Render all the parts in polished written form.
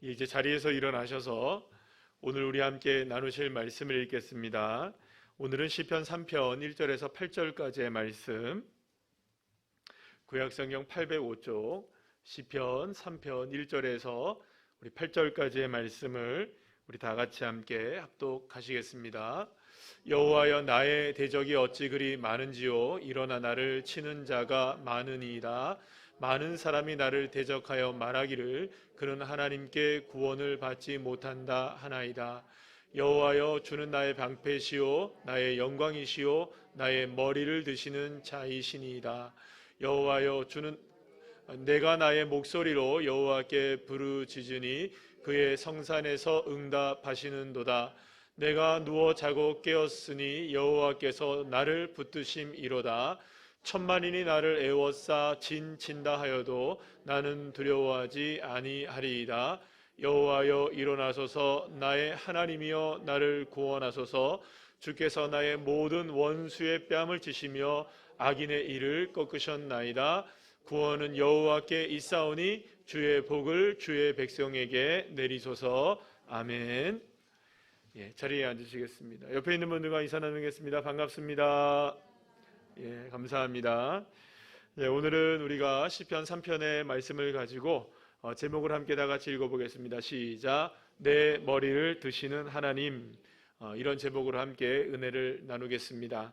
이제 자리에서 일어나셔서 오늘 우리 함께 나누실 말씀을 읽겠습니다. 오늘은 시편 3편 1절에서 8절까지의 말씀, 구약성경 805쪽 시편 3편 1절에서 우리 8절까지의 말씀을 우리 다 같이 함께 합독하시겠습니다. 여호와여, 나의 대적이 어찌 그리 많은지요. 일어나 나를 치는 자가 많으니이다. 많은 사람이 나를 대적하여 말하기를 그는 하나님께 구원을 받지 못한다 하나이다. 여호와여, 주는 나의 방패시요 나의 영광이시요 나의 머리를 드시는 자이시니이다. 여호와여, 주는 내가 나의 목소리로 여호와께 부르짖으니 그의 성산에서 응답하시는도다. 내가 누워 자고 깨었으니 여호와께서 나를 붙드심이로다. 천만인이 나를 애워싸 진친다 하여도 나는 두려워하지 아니하리이다. 여호와여, 일어나소서. 나의 하나님이여, 나를 구원하소서. 주께서 나의 모든 원수의 뺨을 치시며 악인의 일을 꺾으셨나이다. 구원은 여호와께 있사오니 주의 복을 주의 백성에게 내리소서. 아멘. 자리에 앉으시겠습니다. 옆에 있는 분들과 인사 나누겠습니다. 반갑습니다. 감사합니다. 오늘은 우리가 시편 3편의 말씀을 가지고 제목을 함께 다 같이 읽어보겠습니다. 시작. 내 머리를 드시는 하나님. 이런 제목으로 함께 은혜를 나누겠습니다.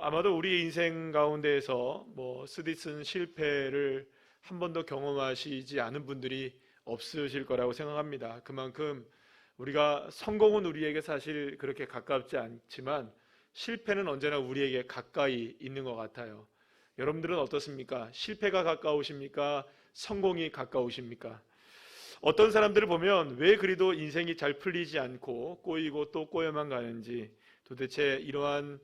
아마도 우리 인생 가운데에서 스디슨 실패를 한 번도 경험하시지 않은 분들이 없으실 거라고 생각합니다. 그만큼 우리가 성공은 우리에게 사실 그렇게 가깝지 않지만 실패는 언제나 우리에게 가까이 있는 것 같아요. 여러분들은 어떻습니까? 실패가 가까우십니까? 성공이 가까우십니까? 어떤 사람들을 보면 왜 그리도 인생이 잘 풀리지 않고 꼬이고 또 꼬여만 가는지, 도대체 이러한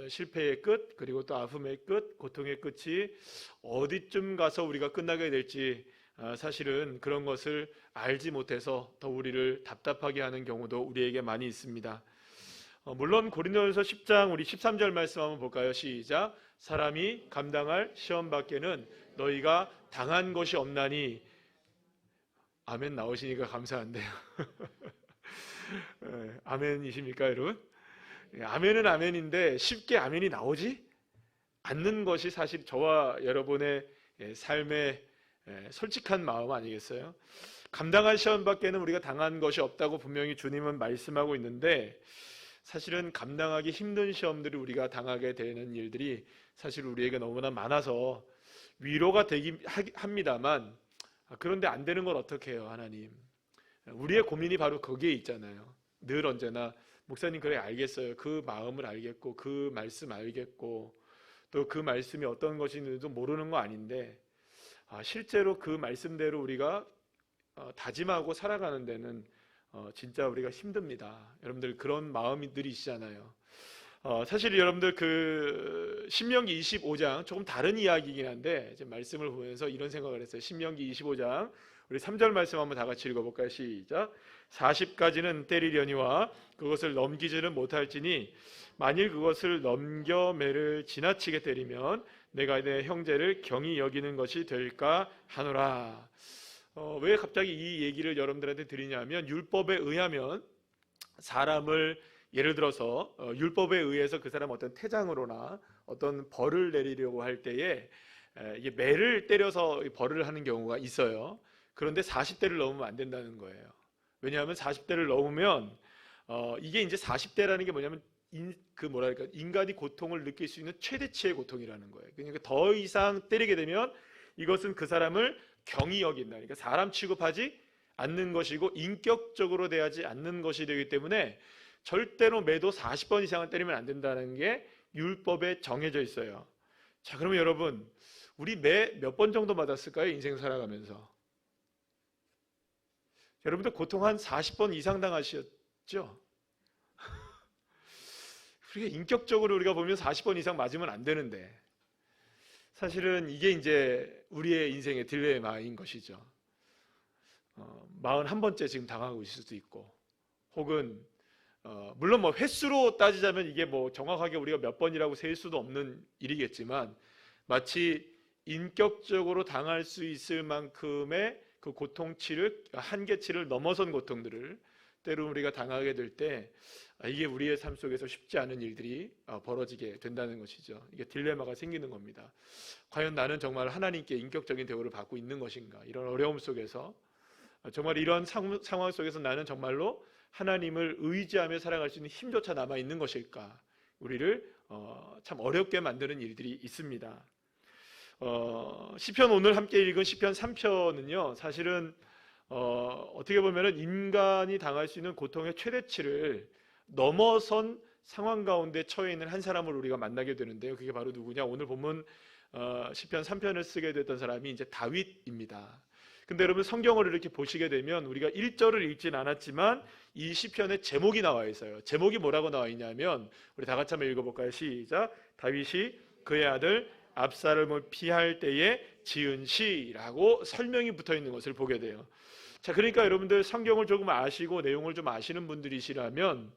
실패의 끝, 그리고 또 아픔의 끝, 고통의 끝이 어디쯤 가서 우리가 끝나게 될지 사실은 그런 것을 알지 못해서 더 우리를 답답하게 하는 경우도 우리에게 많이 있습니다. 물론 고린도전서 10장 우리 13절 말씀 한번 볼까요? 시작. 사람이 감당할 시험 밖에는 너희가 당한 것이 없나니. 아멘 나오시니까 감사한데요. 아멘이십니까 여러분? 아멘은 아멘인데 쉽게 아멘이 나오지 않는 것이 사실 저와 여러분의 삶의 솔직한 마음 아니겠어요? 감당할 시험 밖에는 우리가 당한 것이 없다고 분명히 주님은 말씀하고 있는데, 사실은 감당하기 힘든 시험들이 우리가 당하게 되는 일들이 사실 우리에게 너무나 많아서 위로가 되긴 합니다만, 그런데 안 되는 걸 어떻게 해요? 하나님, 우리의 고민이 바로 거기에 있잖아요. 늘 언제나 목사님 그래 알겠어요. 그 마음을 알겠고 그 말씀 알겠고 또 그 말씀이 어떤 것인지도 모르는 거 아닌데, 실제로 그 말씀대로 우리가 다짐하고 살아가는 데는 진짜 우리가 힘듭니다. 여러분들 그런 마음들이 있잖아요. 사실 여러분들 그 신명기 25장 조금 다른 이야기이긴 한데 이제 말씀을 보면서 이런 생각을 했어요. 신명기 25장 우리 3절 말씀 한번 다 같이 읽어볼까요? 시작. 40가지는 때리려니와 그것을 넘기지는 못할지니 만일 그것을 넘겨 매를 지나치게 때리면 내가 내 형제를 경히 여기는 것이 될까 하노라. 왜 갑자기 이 얘기를 여러분들한테 드리냐면, 율법에 의하면 사람을 예를 들어서 율법에 의해서 그 사람 어떤 태장으로나 어떤 벌을 내리려고 할 때에 이게 매를 때려서 벌을 하는 경우가 있어요. 그런데 40대를 넘으면 안 된다는 거예요. 왜냐하면 40대를 넘으면 이게 이제 40대라는 게 뭐냐면 인간이 고통을 느낄 수 있는 최대치의 고통이라는 거예요. 그러니까 더 이상 때리게 되면 이것은 그 사람을 경히 여긴다. 그러니까 사람 취급하지 않는 것이고 인격적으로 대하지 않는 것이 되기 때문에 절대로 매도 40번 이상을 때리면 안 된다는 게 율법에 정해져 있어요. 자, 그러면 여러분, 우리 매 몇 번 정도 맞았을까요? 인생 살아가면서. 여러분들 고통 한 40번 이상 당하셨죠? 우리가 인격적으로 우리가 보면 40번 이상 맞으면 안 되는데, 사실은 이게 이제 우리의 인생의 딜레마인 것이죠. 41번째 지금 당하고 있을 수도 있고, 혹은 물론 횟수로 따지자면 이게 정확하게 우리가 몇 번이라고 셀 수도 없는 일이겠지만, 마치 인격적으로 당할 수 있을 만큼의 그 고통치를 한계치를 넘어선 고통들을 때로 우리가 당하게 될 때 이게 우리의 삶 속에서 쉽지 않은 일들이 벌어지게 된다는 것이죠. 이게 딜레마가 생기는 겁니다. 과연 나는 정말 하나님께 인격적인 대우를 받고 있는 것인가? 이런 어려움 속에서 정말 이런 상황 속에서 나는 정말로 하나님을 의지하며 살아갈 수 있는 힘조차 남아 있는 것일까? 우리를 참 어렵게 만드는 일들이 있습니다. 시편 오늘 함께 읽은 시편 3편은요, 사실은 어떻게 보면은 인간이 당할 수 있는 고통의 최대치를 넘어선 상황 가운데 처해 있는 한 사람을 우리가 만나게 되는데요. 그게 바로 누구냐? 오늘 본문 시편 3편을 쓰게 됐던 사람이 이제 다윗입니다. 근데 여러분 성경을 이렇게 보시게 되면 우리가 1절을 읽진 않았지만 이 시편의 제목이 나와 있어요. 제목이 뭐라고 나와 있냐면 우리 다 같이 한번 읽어볼까요? 시작. 다윗이 그의 아들 압살롬을 피할 때에 지은 시라고 설명이 붙어 있는 것을 보게 돼요. 자, 그러니까 여러분들 성경을 조금 아시고 내용을 좀 아시는 분들이시라면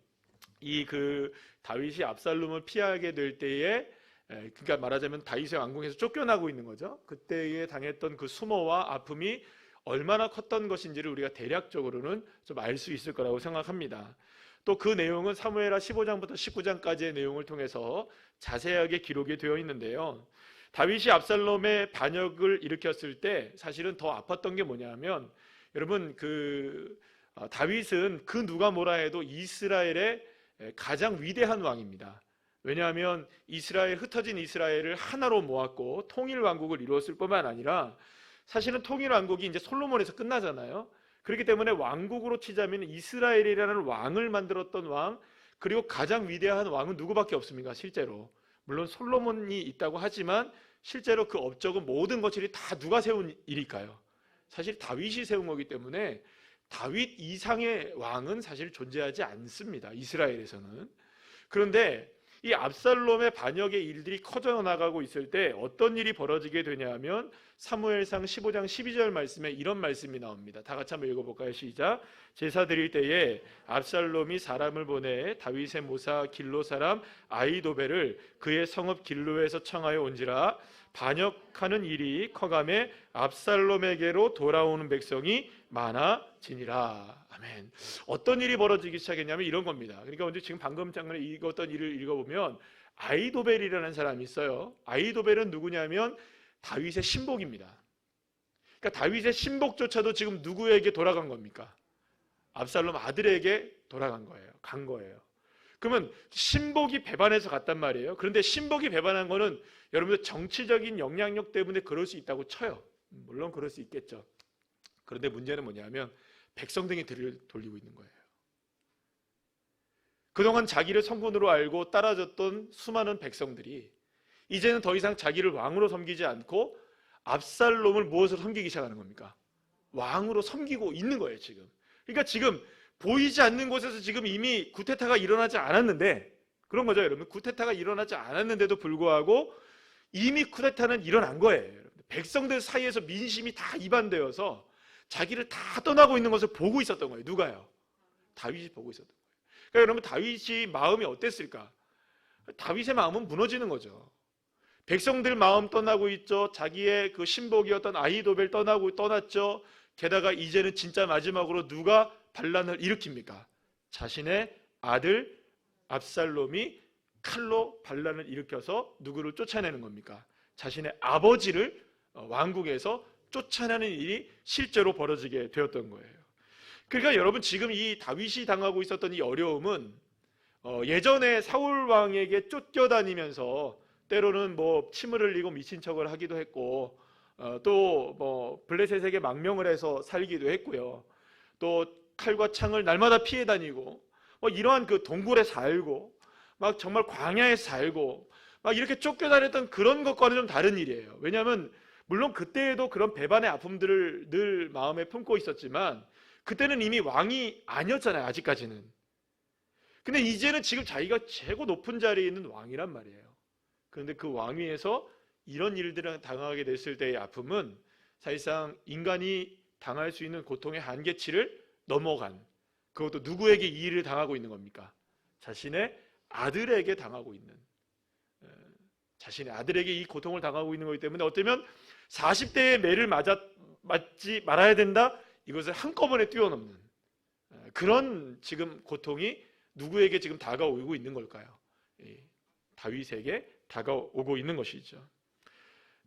이 그 다윗이 압살롬을 피하게 될 때에, 그러니까 말하자면 다윗의 왕궁에서 쫓겨나고 있는 거죠. 그때에 당했던 그 수모와 아픔이 얼마나 컸던 것인지를 우리가 대략적으로는 좀 알 수 있을 거라고 생각합니다. 또 그 내용은 사무엘하 15장부터 19장까지의 내용을 통해서 자세하게 기록이 되어 있는데요. 다윗이 압살롬의 반역을 일으켰을 때 사실은 더 아팠던 게 뭐냐면, 여러분 다윗은 그 누가 뭐라 해도 이스라엘의 가장 위대한 왕입니다. 왜냐하면 흩어진 이스라엘을 하나로 모았고 통일 왕국을 이루었을 뿐만 아니라 사실은 통일 왕국이 이제 솔로몬에서 끝나잖아요. 그렇기 때문에 왕국으로 치자면 이스라엘이라는 왕을 만들었던 왕, 그리고 가장 위대한 왕은 누구밖에 없습니까? 실제로 물론 솔로몬이 있다고 하지만 실제로 그 업적은 모든 것들이 다 누가 세운 일일까요? 사실 다윗이 세운 거기 때문에 다윗 이상의 왕은 사실 존재하지 않습니다. 이스라엘에서는. 그런데 이 압살롬의 반역의 일들이 커져나가고 있을 때 어떤 일이 벌어지게 되냐면 사무엘상 15장 12절 말씀에 이런 말씀이 나옵니다. 다 같이 한번 읽어볼까요? 시작. 제사 드릴 때에 압살롬이 사람을 보내 다윗의 모사 길로 사람 아히도벨을 그의 성읍 길로에서 청하여 온지라 반역하는 일이 커감에 압살롬에게로 돌아오는 백성이 많아지니라. 아멘. 어떤 일이 벌어지기 시작했냐면 이런 겁니다. 그러니까 먼저 지금 방금 장면에 읽었던 일을 읽어보면 아히도벨이라는 사람이 있어요. 아히도벨은 누구냐면 다윗의 신복입니다. 그러니까 다윗의 신복조차도 지금 누구에게 돌아간 겁니까? 압살롬 아들에게 돌아간 거예요. 간 거예요. 그러면 신복이 배반해서 갔단 말이에요. 그런데 신복이 배반한 거는 여러분들 정치적인 영향력 때문에 그럴 수 있다고 쳐요. 물론 그럴 수 있겠죠. 그런데 문제는 뭐냐면 백성들이 뒤를 돌리고 있는 거예요. 그동안 자기를 성군으로 알고 따라줬던 수많은 백성들이 이제는 더 이상 자기를 왕으로 섬기지 않고 압살롬을 무엇으로 섬기기 시작하는 겁니까? 왕으로 섬기고 있는 거예요, 지금. 그러니까 지금 보이지 않는 곳에서 지금 이미 쿠데타가 일어나지 않았는데, 그런 거죠, 여러분. 쿠데타가 일어나지 않았는데도 불구하고 이미 쿠데타는 일어난 거예요. 백성들 사이에서 민심이 다 이반되어서 자기를 다 떠나고 있는 것을 보고 있었던 거예요. 누가요? 다윗이 보고 있었던 거예요. 그러니까 여러분, 다윗이 마음이 어땠을까? 다윗의 마음은 무너지는 거죠. 백성들 마음 떠나고 있죠. 자기의 그 신복이었던 아히도벨 떠났죠. 게다가 이제는 진짜 마지막으로 누가 반란을 일으킵니까? 자신의 아들 압살롬이 칼로 반란을 일으켜서 누구를 쫓아내는 겁니까? 자신의 아버지를 왕국에서 쫓아내는 일이 실제로 벌어지게 되었던 거예요. 그러니까 여러분, 지금 이 다윗이 당하고 있었던 이 어려움은 예전에 사울 왕에게 쫓겨다니면서 때로는 뭐 침을 흘리고 미친 척을 하기도 했고, 또 뭐 블레셋에게 망명을 해서 살기도 했고요. 또 칼과 창을 날마다 피해 다니고, 이러한 그 동굴에 살고, 막 정말 광야에 살고, 막 이렇게 쫓겨다녔던 그런 것과는 좀 다른 일이에요. 왜냐하면 물론 그때에도 그런 배반의 아픔들을 늘 마음에 품고 있었지만 그때는 이미 왕이 아니었잖아요, 아직까지는. 근데 이제는 지금 자기가 최고 높은 자리에 있는 왕이란 말이에요. 그런데 그 왕위에서 이런 일들을 당하게 됐을 때의 아픔은 사실상 인간이 당할 수 있는 고통의 한계치를 넘어간, 그것도 누구에게 이 일을 당하고 있는 겁니까? 자신의 아들에게 당하고 있는, 자신의 아들에게 이 고통을 당하고 있는 거기 때문에 어쩌면 40대의 매를 맞지 말아야 된다. 이것을 한꺼번에 뛰어넘는 그런 지금 고통이 누구에게 지금 다가오고 있는 걸까요? 다윗에게 다가오고 있는 것이죠.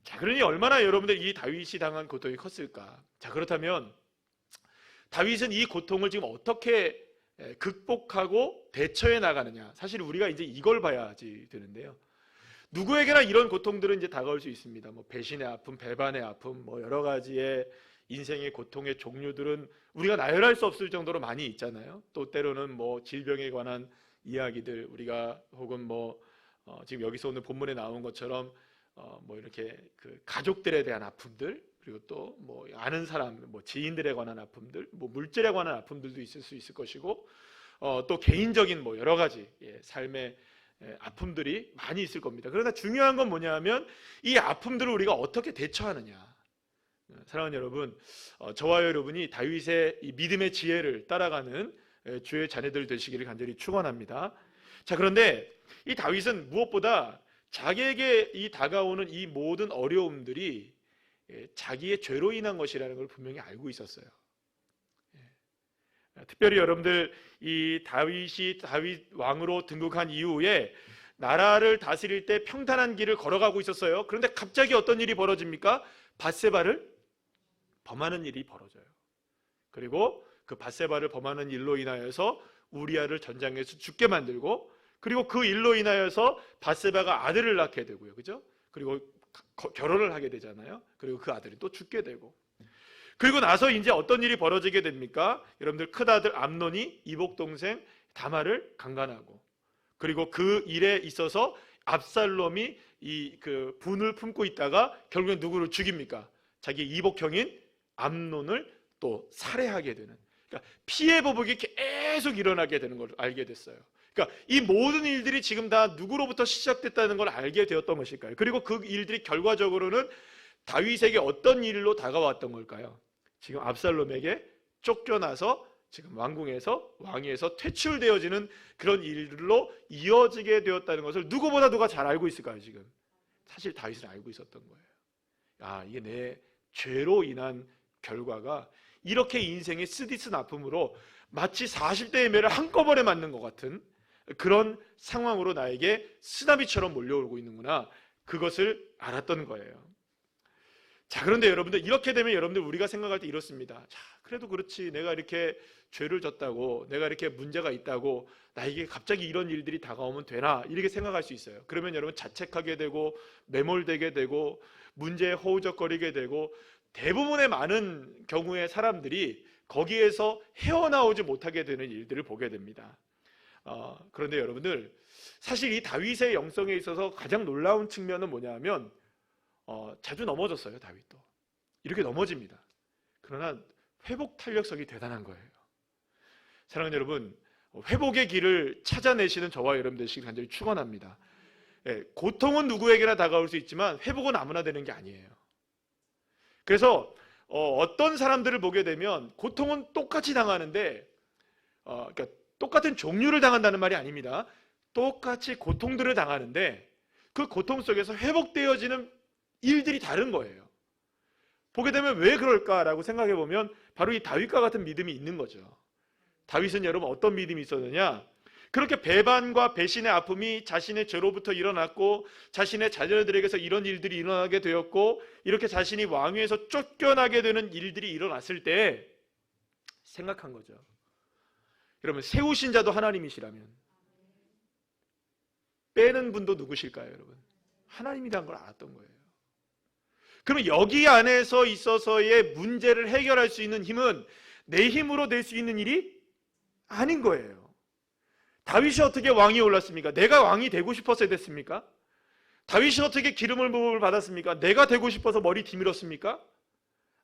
자, 그러니 얼마나 여러분들 이 다윗이 당한 고통이 컸을까? 자, 그렇다면 다윗은 이 고통을 지금 어떻게 극복하고 대처해 나가느냐? 사실 우리가 이제 이걸 봐야지 되는데요. 누구에게나 이런 고통들은 이제 다가올 수 있습니다. 뭐 배신의 아픔, 배반의 아픔, 뭐 여러 가지의 인생의 고통의 종류들은 우리가 나열할 수 없을 정도로 많이 있잖아요. 또 때로는 뭐 질병에 관한 이야기들, 우리가 혹은 뭐 지금 여기서 오늘 본문에 나온 것처럼 뭐 이렇게 그 가족들에 대한 아픔들, 그리고 또 뭐 아는 사람, 뭐 지인들에 관한 아픔들, 뭐 물질에 관한 아픔들도 있을 수 있을 것이고, 또 개인적인 뭐 여러 가지 삶의 아픔들이 많이 있을 겁니다. 그러나 중요한 건 뭐냐면 이 아픔들을 우리가 어떻게 대처하느냐. 사랑하는 여러분, 저와 여러분이 다윗의 이 믿음의 지혜를 따라가는 주의 자녀들 되시기를 간절히 축원합니다. 자, 그런데 이 다윗은 무엇보다 자기에게 이 다가오는 이 모든 어려움들이 자기의 죄로 인한 것이라는 걸 분명히 알고 있었어요. 특별히 여러분들 이 다윗 왕으로 등극한 이후에 나라를 다스릴 때 평탄한 길을 걸어가고 있었어요. 그런데 갑자기 어떤 일이 벌어집니까? 밧세바를 범하는 일이 벌어져요. 그리고 그 밧세바를 범하는 일로 인하여서 우리아를 전장에서 죽게 만들고, 그리고 그 일로 인하여서 밧세바가 아들을 낳게 되고요, 그죠? 그리고 결혼을 하게 되잖아요. 그리고 그 아들이 또 죽게 되고, 그리고 나서 이제 어떤 일이 벌어지게 됩니까? 여러분들, 큰아들 암논이 이복 동생 다말을 강간하고, 그리고 그 일에 있어서 압살롬이 이 그 분을 품고 있다가 결국엔 누구를 죽입니까? 자기 이복형인 암논을 또 살해하게 되는, 그러니까 피해 보복이 계속 일어나게 되는 걸 알게 됐어요. 그러니까 이 모든 일들이 지금 다 누구로부터 시작됐다는 걸 알게 되었던 것일까요? 그리고 그 일들이 결과적으로는 다윗에게 어떤 일로 다가왔던 걸까요? 지금 압살롬에게 쫓겨나서 지금 왕위에서 퇴출되어지는 그런 일로 이어지게 되었다는 것을 누가 잘 알고 있을까요? 지금 사실 다윗은 알고 있었던 거예요. 아, 이게 내 죄로 인한 결과가 이렇게 인생의 쓰디쓴 아픔으로 마치 40대의 매를 한꺼번에 맞는 것 같은 그런 상황으로 나에게 쓰나미처럼 몰려오고 있는구나, 그것을 알았던 거예요. 자, 그런데 여러분들, 이렇게 되면 여러분들 우리가 생각할 때 이렇습니다. 자, 그래도 그렇지, 내가 이렇게 죄를 졌다고, 내가 이렇게 문제가 있다고 나에게 갑자기 이런 일들이 다가오면 되나, 이렇게 생각할 수 있어요. 그러면 여러분 자책하게 되고 매몰되게 되고 문제에 허우적거리게 되고, 대부분의 많은 경우의 사람들이 거기에서 헤어나오지 못하게 되는 일들을 보게 됩니다. 그런데 여러분들, 사실 이 다윗의 영성에 있어서 가장 놀라운 측면은 뭐냐면 자주 넘어졌어요. 다윗도 이렇게 넘어집니다. 그러나 회복 탄력성이 대단한 거예요. 사랑하는 여러분, 회복의 길을 찾아내시는 저와 여러분 되시길 간절히 축원합니다. 고통은 누구에게나 다가올 수 있지만 회복은 아무나 되는 게 아니에요. 그래서 어떤 사람들을 보게 되면 고통은 똑같이 당하는데, 그러니까 똑같은 종류를 당한다는 말이 아닙니다. 똑같이 고통들을 당하는데 그 고통 속에서 회복되어지는 일들이 다른 거예요. 보게 되면 왜 그럴까라고 생각해 보면 바로 이 다윗과 같은 믿음이 있는 거죠. 다윗은 여러분 어떤 믿음이 있었느냐? 그렇게 배반과 배신의 아픔이 자신의 죄로부터 일어났고, 자신의 자녀들에게서 이런 일들이 일어나게 되었고, 이렇게 자신이 왕위에서 쫓겨나게 되는 일들이 일어났을 때 생각한 거죠. 여러분, 세우신 자도 하나님이시라면 빼는 분도 누구실까요, 여러분? 하나님이라는 걸 알았던 거예요. 그럼 여기 안에서 있어서의 문제를 해결할 수 있는 힘은 내 힘으로 낼 수 있는 일이 아닌 거예요. 다윗이 어떻게 왕위에 올랐습니까? 내가 왕이 되고 싶어서 됐습니까? 다윗이 어떻게 기름을 부음을 받았습니까? 내가 되고 싶어서 머리 뒤밀었습니까?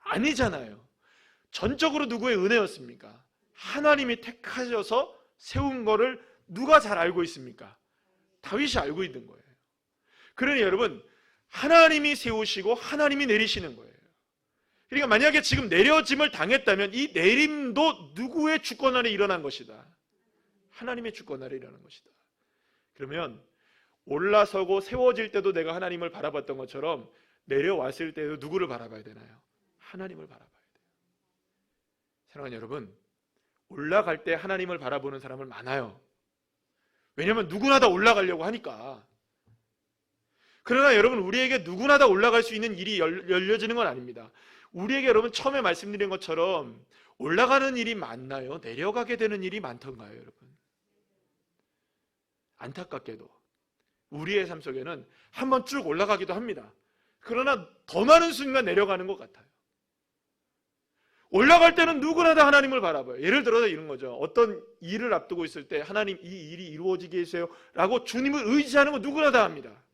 아니잖아요. 전적으로 누구의 은혜였습니까? 하나님이 택하셔서 세운 거를 누가 잘 알고 있습니까? 다윗이 알고 있는 거예요. 그러니 여러분, 하나님이 세우시고 하나님이 내리시는 거예요. 그러니까 만약에 지금 내려짐을 당했다면 이 내림도 누구의 주권 아래 일어난 것이다? 하나님의 주권 아래 일어난 것이다. 그러면 올라서고 세워질 때도 내가 하나님을 바라봤던 것처럼 내려왔을 때도 누구를 바라봐야 되나요? 하나님을 바라봐야 돼요. 사랑하는 여러분, 올라갈 때 하나님을 바라보는 사람을 많아요. 왜냐하면 누구나 다 올라가려고 하니까. 그러나 여러분, 우리에게 누구나 다 올라갈 수 있는 일이 열려지는 건 아닙니다. 우리에게 여러분 처음에 말씀드린 것처럼 올라가는 일이 많나요? 내려가게 되는 일이 많던가요, 여러분? 안타깝게도 우리의 삶 속에는 한번 쭉 올라가기도 합니다. 그러나 더 많은 순간 내려가는 것 같아요. 올라갈 때는 누구나 다 하나님을 바라봐요. 예를 들어서 이런 거죠. 어떤 일을 앞두고 있을 때 하나님 이 일이 이루어지게 해주세요 라고 주님을 의지하는 건 누구나 다 합니다.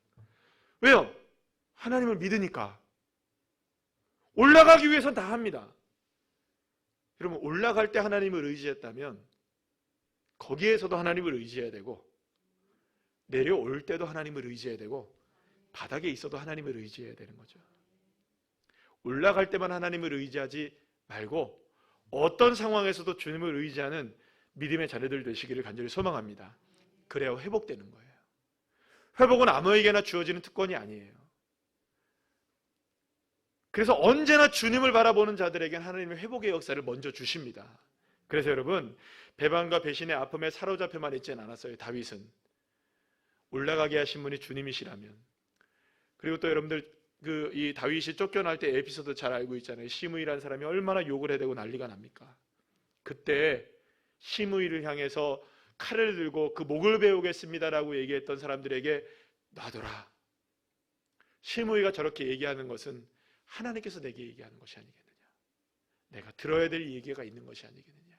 왜요? 하나님을 믿으니까. 올라가기 위해서는 다 합니다. 여러분, 올라갈 때 하나님을 의지했다면 거기에서도 하나님을 의지해야 되고, 내려올 때도 하나님을 의지해야 되고, 바닥에 있어도 하나님을 의지해야 되는 거죠. 올라갈 때만 하나님을 의지하지 말고 어떤 상황에서도 주님을 의지하는 믿음의 자녀들 되시기를 간절히 소망합니다. 그래야 회복되는 거예요. 회복은 아무에게나 주어지는 특권이 아니에요. 그래서 언제나 주님을 바라보는 자들에게는 하나님의 회복의 역사를 먼저 주십니다. 그래서 여러분, 배반과 배신의 아픔에 사로잡혀만 있지는 않았어요. 다윗은 올라가게 하신 분이 주님이시라면. 그리고 또 여러분들 이 다윗이 쫓겨날 때 에피소드 잘 알고 있잖아요. 시므이라는 사람이 얼마나 욕을 해대고 난리가 납니까? 그때 시므이를 향해서 칼을 들고 그 목을 베우겠습니다라고 얘기했던 사람들에게 놔둬라. 시므이가 저렇게 얘기하는 것은 하나님께서 내게 얘기하는 것이 아니겠느냐, 내가 들어야 될 얘기가 있는 것이 아니겠느냐.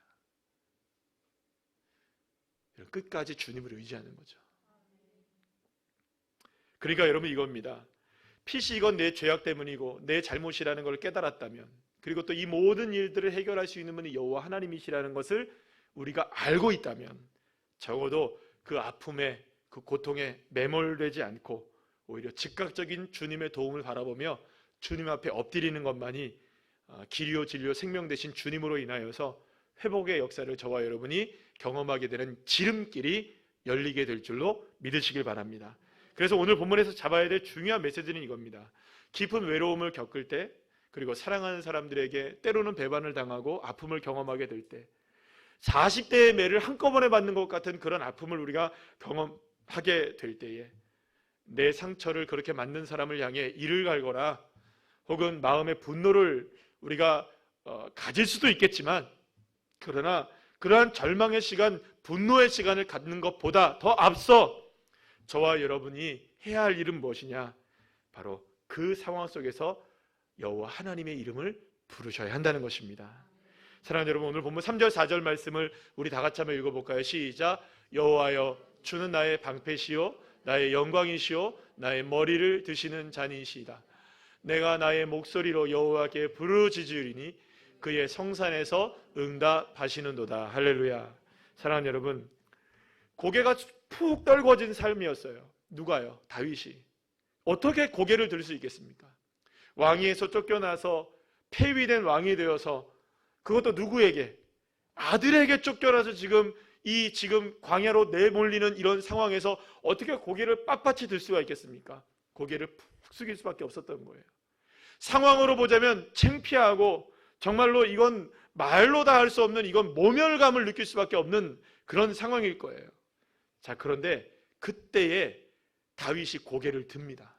끝까지 주님을 의지하는 거죠. 그러니까 여러분, 이겁니다. 핏이 이건 내 죄악 때문이고 내 잘못이라는 걸 깨달았다면, 그리고 또 이 모든 일들을 해결할 수 있는 분이 여호와 하나님이시라는 것을 우리가 알고 있다면, 적어도 그 아픔에, 그 고통에 매몰되지 않고 오히려 즉각적인 주님의 도움을 바라보며 주님 앞에 엎드리는 것만이 길이요 진리요 생명 되신 주님으로 인하여서 회복의 역사를 저와 여러분이 경험하게 되는 지름길이 열리게 될 줄로 믿으시길 바랍니다. 그래서 오늘 본문에서 잡아야 될 중요한 메시지는 이겁니다. 깊은 외로움을 겪을 때, 그리고 사랑하는 사람들에게 때로는 배반을 당하고 아픔을 경험하게 될 때, 40대의 매를 한꺼번에 받는 것 같은 그런 아픔을 우리가 경험하게 될 때에 내 상처를 그렇게 맞는 사람을 향해 이를 갈거나 혹은 마음의 분노를 우리가 가질 수도 있겠지만, 그러나 그러한 절망의 시간, 분노의 시간을 갖는 것보다 더 앞서 저와 여러분이 해야 할 일은 무엇이냐? 바로 그 상황 속에서 여호와 하나님의 이름을 부르셔야 한다는 것입니다. 사랑하는 여러분, 오늘 본문 3절 4절 말씀을 우리 다 같이 한번 읽어볼까요? 시작. 여호와여, 주는 나의 방패시요 나의 영광이시요 나의 머리를 드시는 자니시다. 내가 나의 목소리로 여호와께 부르짖으리니 그의 성산에서 응답하시는도다. 할렐루야. 사랑하는 여러분, 고개가 푹 떨궈진 삶이었어요. 누가요? 다윗이. 어떻게 고개를 들 수 있겠습니까? 왕위에서 쫓겨나서 폐위된 왕이 되어서, 그것도 누구에게? 아들에게 쫓겨나서 지금 광야로 내몰리는 이런 상황에서 어떻게 고개를 빳빳이 들 수가 있겠습니까? 고개를 푹 숙일 수밖에 없었던 거예요. 상황으로 보자면 창피하고 정말로 이건 말로 다 할 수 없는, 이건 모멸감을 느낄 수밖에 없는 그런 상황일 거예요. 자, 그런데 그때에 다윗이 고개를 듭니다.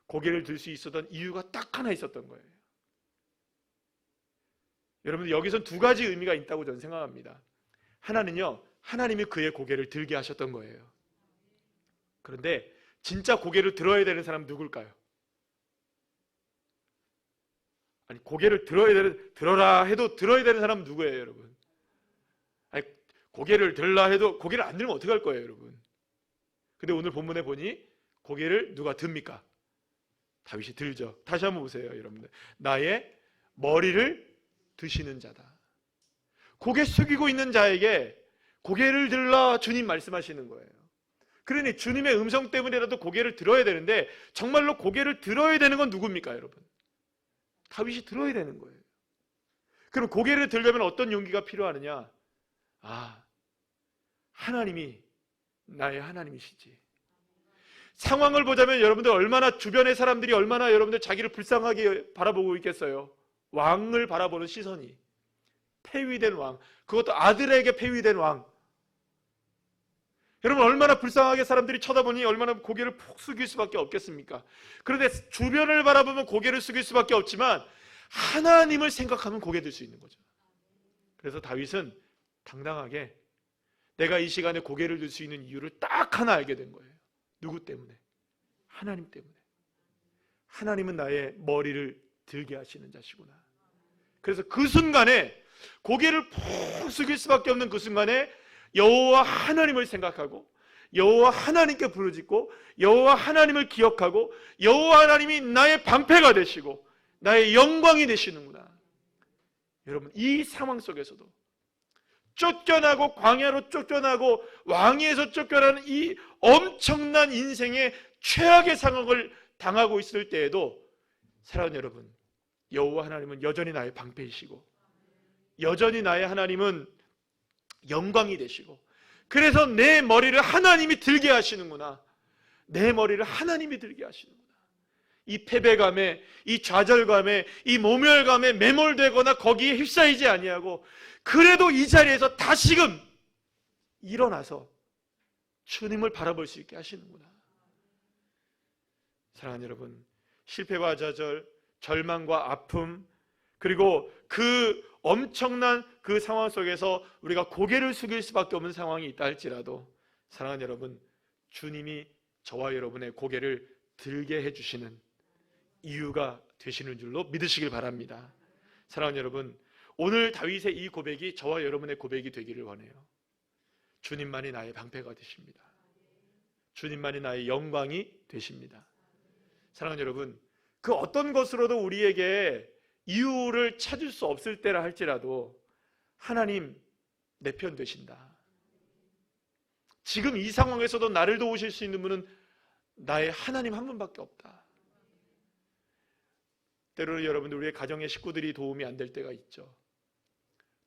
고개를 들 수 있었던 이유가 딱 하나 있었던 거예요. 여러분들, 여기서 두 가지 의미가 있다고 저는 생각합니다. 하나는요, 하나님이 그의 고개를 들게 하셨던 거예요. 그런데 진짜 고개를 들어야 되는 사람 누굴까요? 아니, 고개를 들어라 해도 들어야 되는 사람은 누구예요, 여러분? 아니, 고개를 들라 해도 고개를 안 들면 어떡할 거예요, 여러분? 근데 오늘 본문에 보니 고개를 누가 듭니까? 다윗이 들죠. 다시 한번 보세요, 여러분들. 나의 머리를 드시는 자다. 고개 숙이고 있는 자에게 고개를 들라 주님 말씀하시는 거예요. 그러니 주님의 음성 때문이라도 고개를 들어야 되는데, 정말로 고개를 들어야 되는 건 누굽니까, 여러분? 다윗이 들어야 되는 거예요. 그럼 고개를 들려면 어떤 용기가 필요하느냐? 하나님이 나의 하나님이시지. 상황을 보자면 여러분들, 얼마나 주변의 사람들이 얼마나 여러분들 자기를 불쌍하게 바라보고 있겠어요. 왕을 바라보는 시선이, 폐위된 왕, 그것도 아들에게 폐위된 왕. 여러분, 얼마나 불쌍하게 사람들이 쳐다보니 얼마나 고개를 푹 숙일 수밖에 없겠습니까? 그런데 주변을 바라보면 고개를 숙일 수밖에 없지만 하나님을 생각하면 고개 들 수 있는 거죠. 그래서 다윗은 당당하게 내가 이 시간에 고개를 들 수 있는 이유를 딱 하나 알게 된 거예요. 누구 때문에? 하나님 때문에. 하나님은 나의 머리를 들게 하시는 자시구나. 그래서 그 순간에, 고개를 푹 숙일 수밖에 없는 그 순간에 여호와 하나님을 생각하고 여호와 하나님께 부르짖고 여호와 하나님을 기억하고 여호와 하나님이 나의 방패가 되시고 나의 영광이 되시는구나. 여러분, 이 상황 속에서도 쫓겨나고 광야로 쫓겨나고 왕위에서 쫓겨나는 이 엄청난 인생의 최악의 상황을 당하고 있을 때에도 사랑하는 여러분, 여호와 하나님은 여전히 나의 방패이시고 여전히 나의 하나님은 영광이 되시고, 그래서 내 머리를 하나님이 들게 하시는구나. 내 머리를 하나님이 들게 하시는구나. 이 패배감에, 이 좌절감에, 이 모멸감에 매몰되거나 거기에 휩싸이지 아니하고 그래도 이 자리에서 다시금 일어나서 주님을 바라볼 수 있게 하시는구나. 사랑하는 여러분, 실패와 좌절, 절망과 아픔, 그리고 그 엄청난 그 상황 속에서 우리가 고개를 숙일 수밖에 없는 상황이 있다 할지라도 사랑하는 여러분, 주님이 저와 여러분의 고개를 들게 해주시는 이유가 되시는 줄로 믿으시길 바랍니다. 사랑하는 여러분, 오늘 다윗의 이 고백이 저와 여러분의 고백이 되기를 원해요. 주님만이 나의 방패가 되십니다. 주님만이 나의 영광이 되십니다. 사랑하는 여러분, 그 어떤 것으로도 우리에게 이유를 찾을 수 없을 때라 할지라도 하나님 내 편 되신다. 지금 이 상황에서도 나를 도우실 수 있는 분은 나의 하나님 한 분밖에 없다. 때로는 여러분들, 우리의 가정의 식구들이 도움이 안 될 때가 있죠.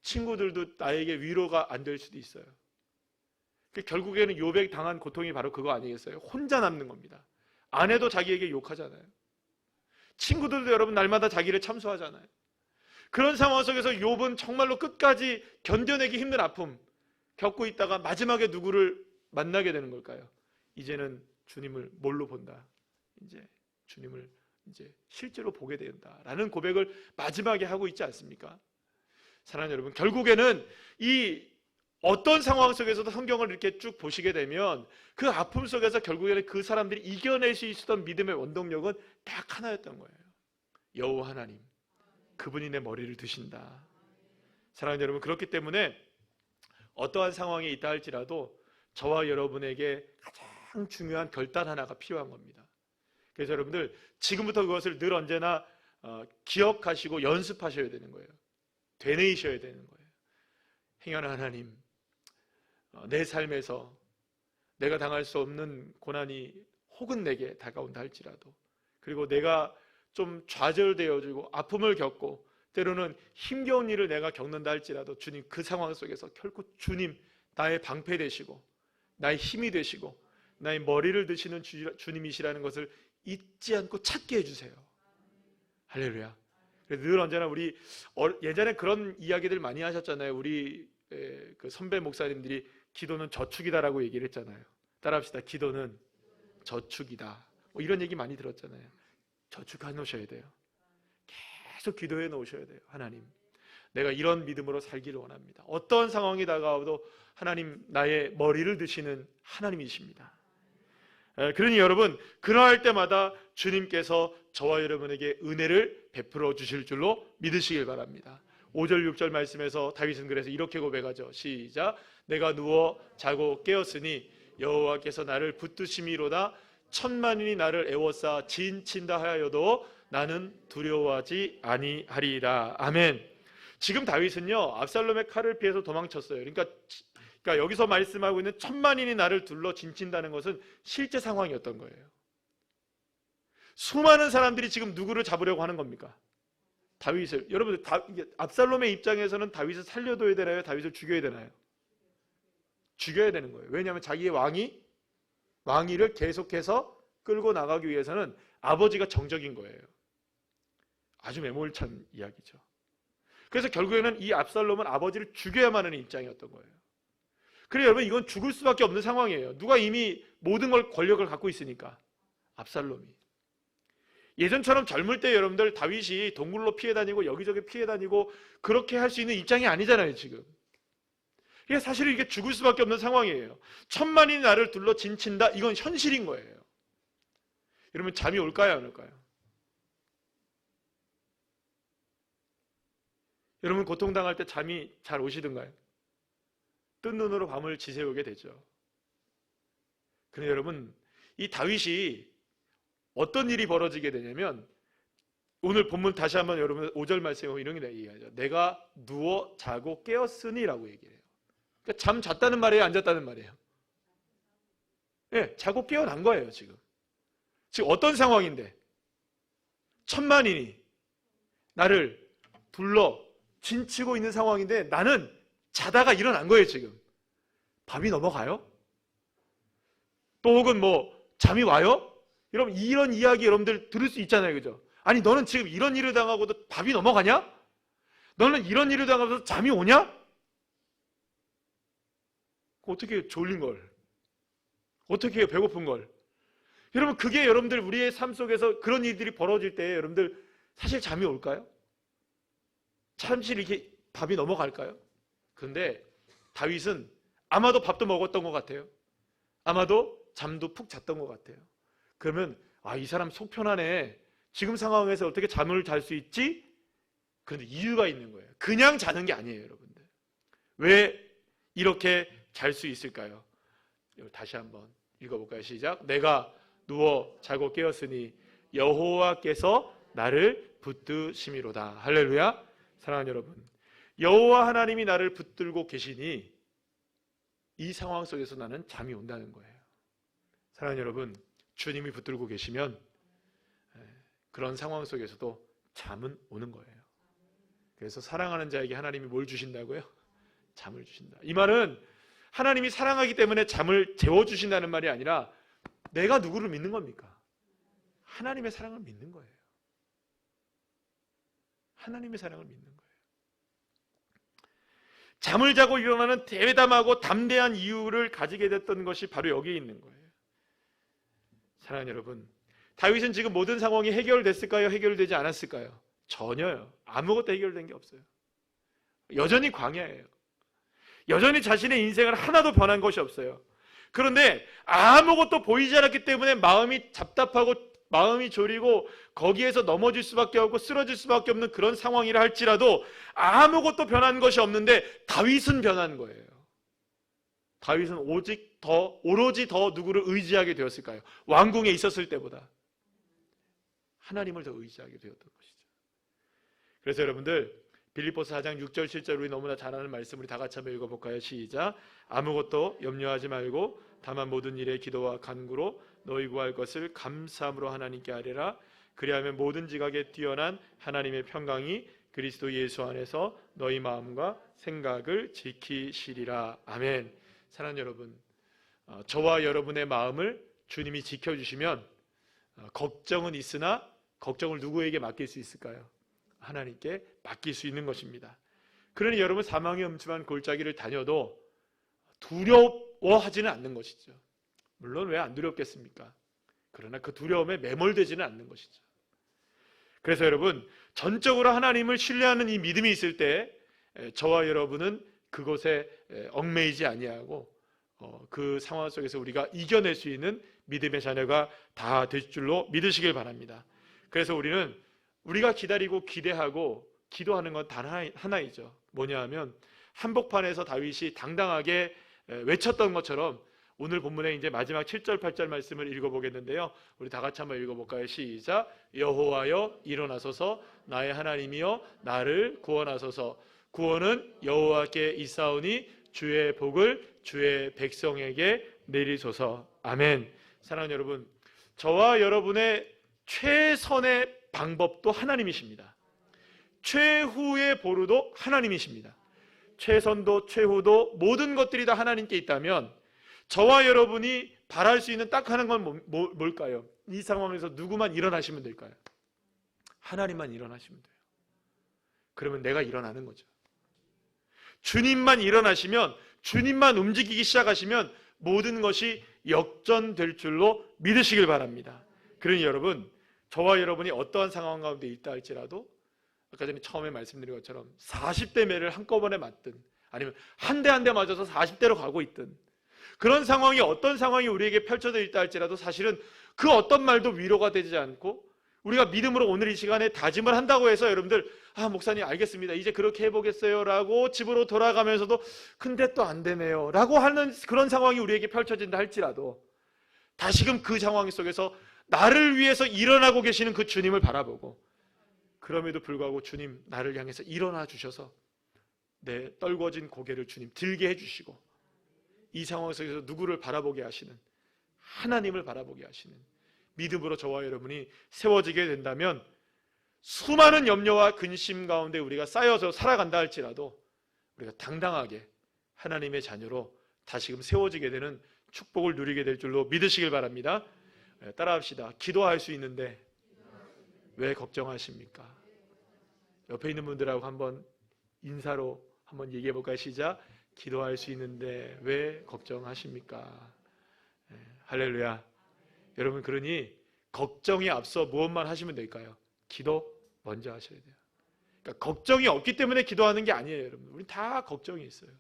친구들도 나에게 위로가 안 될 수도 있어요. 결국에는 욥에 당한 고통이 바로 그거 아니겠어요? 혼자 남는 겁니다. 아내도 자기에게 욕하잖아요. 친구들도 여러분 날마다 자기를 참소하잖아요. 그런 상황 속에서 욥은 정말로 끝까지 견뎌내기 힘든 아픔 겪고 있다가 마지막에 누구를 만나게 되는 걸까요? 이제는 주님을 뭘로 본다. 이제 주님을 이제 실제로 보게 된다라는 고백을 마지막에 하고 있지 않습니까? 사랑하는 여러분, 결국에는 이 어떤 상황 속에서도 성경을 이렇게 쭉 보시게 되면 그 아픔 속에서 결국에는 그 사람들이 이겨낼 수 있었던 믿음의 원동력은 딱 하나였던 거예요. 여호와 하나님, 그분이 내 머리를 드신다. 사랑하는 여러분, 그렇기 때문에 어떠한 상황에 있다 할지라도 저와 여러분에게 가장 중요한 결단 하나가 필요한 겁니다. 그래서 여러분들 지금부터 그것을 늘 언제나 기억하시고 연습하셔야 되는 거예요. 되뇌이셔야 되는 거예요. 행여나 하나님, 내 삶에서 내가 당할 수 없는 고난이 혹은 내게 다가온다 할지라도, 그리고 내가 좀 좌절되어지고 아픔을 겪고 때로는 힘겨운 일을 내가 겪는다 할지라도 주님, 그 상황 속에서 결코 주님 나의 방패 되시고 나의 힘이 되시고 나의 머리를 드시는 주님이시라는 것을 잊지 않고 찾게 해주세요. 할렐루야. 늘 언제나 우리 예전에 그런 이야기들 많이 하셨잖아요. 우리 그 선배 목사님들이 기도는 저축이다라고 얘기를 했잖아요. 따라합시다. 기도는 저축이다. 뭐 이런 얘기 많이 들었잖아요. 저축해 놓으셔야 돼요. 계속 기도해 놓으셔야 돼요. 하나님, 내가 이런 믿음으로 살기를 원합니다. 어떤 상황이 다가와도 하나님 나의 머리를 드시는 하나님이십니다. 그러니 여러분, 그러할 때마다 주님께서 저와 여러분에게 은혜를 베풀어 주실 줄로 믿으시길 바랍니다. 5절 6절 말씀에서 다윗은 그래서 이렇게 고백하죠. 시작. 내가 누워 자고 깨었으니 여호와께서 나를 붙드심이로다. 천만인이 나를 애워싸 진친다 하여도 나는 두려워하지 아니하리라. 아멘. 지금 다윗은요, 압살롬의 칼을 피해서 도망쳤어요. 그러니까 여기서 말씀하고 있는 천만인이 나를 둘러 진친다는 것은 실제 상황이었던 거예요. 수많은 사람들이 지금 누구를 잡으려고 하는 겁니까? 다윗을. 여러분들, 압살롬의 입장에서는 다윗을 살려둬야 되나요? 다윗을 죽여야 되나요? 죽여야 되는 거예요. 왜냐하면 자기의 왕위를 계속해서 끌고 나가기 위해서는 아버지가 정적인 거예요. 아주 매몰찬 이야기죠. 그래서 결국에는 이 압살롬은 아버지를 죽여야만 하는 입장이었던 거예요. 그래서 여러분, 이건 죽을 수밖에 없는 상황이에요. 누가 이미 모든 권력을 갖고 있으니까. 압살롬이. 예전처럼 젊을 때 여러분들 다윗이 동굴로 피해 다니고 여기저기 피해 다니고 그렇게 할 수 있는 입장이 아니잖아요, 지금. 이게 사실 이게 죽을 수밖에 없는 상황이에요. 천만이 나를 둘러 진친다. 이건 현실인 거예요. 여러분, 잠이 올까요, 안 올까요? 여러분, 고통당할 때 잠이 잘 오시던가요? 뜬 눈으로 밤을 지새우게 되죠. 그런데 여러분, 이 다윗이 어떤 일이 벌어지게 되냐면, 오늘 본문 다시 한번 여러분 5절 말씀에 이런 게 얘기하죠. 내가 누워 자고 깨었으니 라고 얘기해요. 그러니까 잠 잤다는 말이에요, 안 잤다는 말이에요? 네, 자고 깨어난 거예요. 지금 어떤 상황인데 천만인이 나를 둘러 진치고 있는 상황인데 나는 자다가 일어난 거예요. 지금 밤이 넘어가요? 또 혹은 잠이 와요? 여러분, 이런 이야기 여러분들 들을 수 있잖아요, 그죠? 아니, 너는 지금 이런 일을 당하고도 밤이 넘어가냐? 너는 이런 일을 당하고도 잠이 오냐? 어떻게 졸린 걸? 어떻게 배고픈 걸? 여러분, 그게 여러분들 우리의 삶 속에서 그런 일들이 벌어질 때 여러분들 사실 잠이 올까요? 잠시 이렇게 밤이 넘어갈까요? 그런데 다윗은 아마도 밥도 먹었던 것 같아요. 아마도 잠도 푹 잤던 것 같아요. 그러면 이 사람 속 편하네. 지금 상황에서 어떻게 잠을 잘 수 있지? 그런데 이유가 있는 거예요. 그냥 자는 게 아니에요, 여러분들. 왜 이렇게 잘 수 있을까요? 다시 한번 읽어볼까요? 시작. 내가 누워 자고 깨었으니 여호와께서 나를 붙드심이로다. 할렐루야. 사랑하는 여러분, 여호와 하나님이 나를 붙들고 계시니 이 상황 속에서 나는 잠이 온다는 거예요. 사랑하는 여러분, 주님이 붙들고 계시면 그런 상황 속에서도 잠은 오는 거예요. 그래서 사랑하는 자에게 하나님이 뭘 주신다고요? 잠을 주신다. 이 말은 하나님이 사랑하기 때문에 잠을 재워주신다는 말이 아니라 내가 누구를 믿는 겁니까? 하나님의 사랑을 믿는 거예요. 하나님의 사랑을 믿는 거예요. 잠을 자고 일어나는 대담하고 담대한 이유를 가지게 됐던 것이 바로 여기에 있는 거예요. 사랑하는 여러분, 다윗은 지금 모든 상황이 해결됐을까요? 해결되지 않았을까요? 전혀요. 아무것도 해결된 게 없어요. 여전히 광야예요. 여전히 자신의 인생을 하나도 변한 것이 없어요. 그런데 아무것도 보이지 않았기 때문에 마음이 답답하고 마음이 졸이고 거기에서 넘어질 수밖에 없고 쓰러질 수밖에 없는 그런 상황이라 할지라도 아무것도 변한 것이 없는데 다윗은 변한 거예요. 다윗은 오로지 더 누구를 의지하게 되었을까요? 왕궁에 있었을 때보다 하나님을 더 의지하게 되었던 것이죠. 그래서 여러분들, 빌립보서 4장 6절 7절 우리 너무나 잘 아는 말씀 우리 다 같이 한번 읽어볼까요? 시작. 아무것도 염려하지 말고 다만 모든 일에 기도와 간구로 너희 구할 것을 감사함으로 하나님께 아뢰라. 그리하면 모든 지각에 뛰어난 하나님의 평강이 그리스도 예수 안에서 너희 마음과 생각을 지키시리라. 아멘. 사랑하는 여러분, 저와 여러분의 마음을 주님이 지켜주시면 걱정은 있으나 걱정을 누구에게 맡길 수 있을까요? 하나님께 맡길 수 있는 것입니다. 그러니 여러분, 사망의 음침한 골짜기를 다녀도 두려워하지는 않는 것이죠. 물론 왜 안 두렵겠습니까? 그러나 그 두려움에 매몰되지는 않는 것이죠. 그래서 여러분, 전적으로 하나님을 신뢰하는 이 믿음이 있을 때 저와 여러분은 그곳에 얽매이지 아니하고 그 상황 속에서 우리가 이겨낼 수 있는 믿음의 자녀가 다 될 줄로 믿으시길 바랍니다. 그래서 우리가 기다리고 기대하고 기도하는 건 단 하나이죠. 뭐냐 하면 한복판에서 다윗이 당당하게 외쳤던 것처럼 오늘 본문에 이제 마지막 7절 8절 말씀을 읽어보겠는데요. 우리 다 같이 한번 읽어볼까요? 시작. 여호와여 일어나소서, 나의 하나님이여 나를 구원하소서. 구원은 여호와께 있사오니 주의 복을 주의 백성에게 내리소서. 아멘. 사랑하는 여러분, 저와 여러분의 최선의 방법도 하나님이십니다. 최후의 보루도 하나님이십니다. 최선도 최후도 모든 것들이 다 하나님께 있다면 저와 여러분이 바랄 수 있는 딱 하는 건 뭘까요? 이 상황에서 누구만 일어나시면 될까요? 하나님만 일어나시면 돼요. 그러면 내가 일어나는 거죠. 주님만 일어나시면, 주님만 움직이기 시작하시면 모든 것이 역전될 줄로 믿으시길 바랍니다. 그러니 여러분, 저와 여러분이 어떠한 상황 가운데 있다 할지라도 아까 전에 처음에 말씀드린 것처럼 40대 매를 한꺼번에 맞든 아니면 한 대 한 대 맞아서 40대로 가고 있든 그런 상황이 어떤 상황이 우리에게 펼쳐져 있다 할지라도 사실은 그 어떤 말도 위로가 되지 않고 우리가 믿음으로 오늘 이 시간에 다짐을 한다고 해서 여러분들 목사님 알겠습니다. 이제 그렇게 해보겠어요 라고 집으로 돌아가면서도 근데 또 안 되네요 라고 하는 그런 상황이 우리에게 펼쳐진다 할지라도 다시금 그 상황 속에서 나를 위해서 일어나고 계시는 그 주님을 바라보고 그럼에도 불구하고 주님 나를 향해서 일어나 주셔서 내 떨궈진 고개를 주님 들게 해주시고 이 상황 속에서 누구를 바라보게 하시는 하나님을 바라보게 하시는 믿음으로 저와 여러분이 세워지게 된다면 수많은 염려와 근심 가운데 우리가 쌓여서 살아간다 할지라도 우리가 당당하게 하나님의 자녀로 다시금 세워지게 되는 축복을 누리게 될 줄로 믿으시길 바랍니다. 따라합시다. 기도할 수 있는데 왜 걱정하십니까? 옆에 있는 분들하고 한번 인사로 한번 얘기해 볼까요? 시작. 기도할 수 있는데 왜 걱정하십니까? 할렐루야. 여러분, 그러니 걱정에 앞서 무엇만 하시면 될까요? 기도 먼저 하셔야 돼요. 그러니까 걱정이 없기 때문에 기도하는 게 아니에요, 여러분. 우리 다 걱정이 있어요.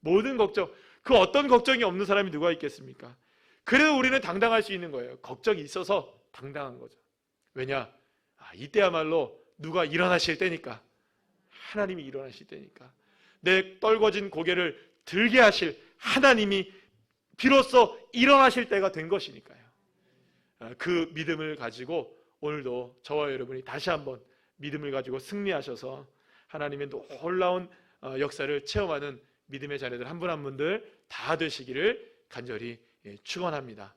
모든 걱정, 그 어떤 걱정이 없는 사람이 누가 있겠습니까? 그래도 우리는 당당할 수 있는 거예요. 걱정이 있어서 당당한 거죠. 왜냐? 이때야말로 누가 일어나실 때니까. 하나님이 일어나실 때니까. 내 떨궈진 고개를 들게 하실 하나님이 비로소 일어나실 때가 된 것이니까요. 그 믿음을 가지고 오늘도 저와 여러분이 다시 한번 믿음을 가지고 승리하셔서 하나님의 놀라운 역사를 체험하는 믿음의 자녀들 한 분 한 분들 다 되시기를 간절히 축원합니다.